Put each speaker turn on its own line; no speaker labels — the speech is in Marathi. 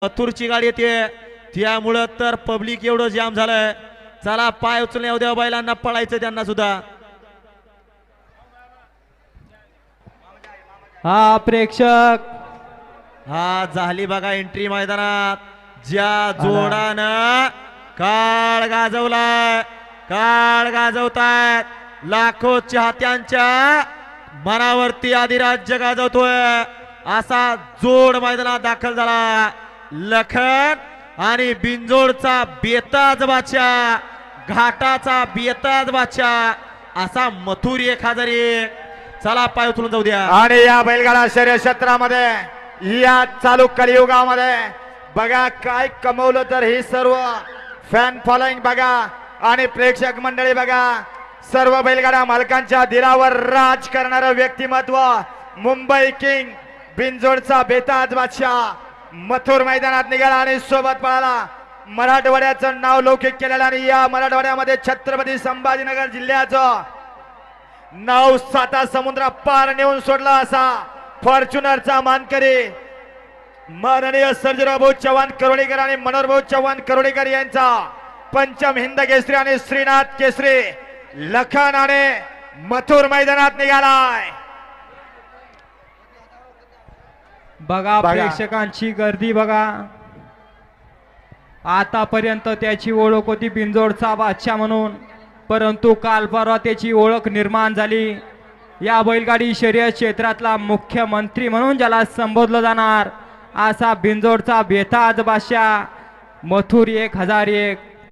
मथुरची गाडी येते त्यामुळं तर पब्लिक एवढं जाम झालंय। चला पाय उचलण्या उद्या बैलांना पळायचं त्यांना सुद्धा।
हा प्रेक्षक
हा झाली बघा एंट्री मैदानात। ज्या जोडानं काळ गाजवलाय काळ गाजवतायत लाखो चाहत्यांच्या मनावरती अधिराज्य गाजवतोय असा जोड मैदानात दाखल झाला। लखन आणि बिंजोडचा बेताज बादशाह घाटाचा बेताज बादशाह असा मथुर 1001। चला पाय उचलून जाऊ द्या।
आणि या बैलगाडा शर्यत क्षेत्रामध्ये या चालू कलियुगामध्ये बघा काय कमवलं तर ही सर्व फॅन फॉलोइंग बघा आणि प्रेक्षक मंडळी बघा सर्व बैलगाडा मालकांच्या दिलावर राज करणारं व्यक्तिमत्व मुंबई किंग बिनजोडचा बेताज बादशाह मथुर मैदानात निघाला आणि सोबत पळाला मराठवाड्याचं नाव लौकिक केलेलं आणि या मराठवाड्यामध्ये छत्रपती संभाजीनगर जिल्ह्याचं नाव साता समुद्र पार नेऊन सोडला असा फॉर्च्युनरचा मानकरी माननीय सर्जेराव चव्हाण करोडीकर आणि मनोहरभाऊ चव्हाण करोडीकर यांचा पंचम हिंद केसरी आणि श्रीनाथ केसरी लखन आणि मथुर मैदानात निघालाय।
बघा प्रेक्षकांची गर्दी बघा। आतापर्यंत त्याची ओळख होती बिंजोडचा बादशाह म्हणून, परंतु काल परवा त्याची ओळख निर्माण झाली या बैलगाडी शर्यत क्षेत्रातला मुख्यमंत्री म्हणून ज्याला संबोधलं जाणार असा बिंजोडचा बेताज बादशाह मथुर 1001।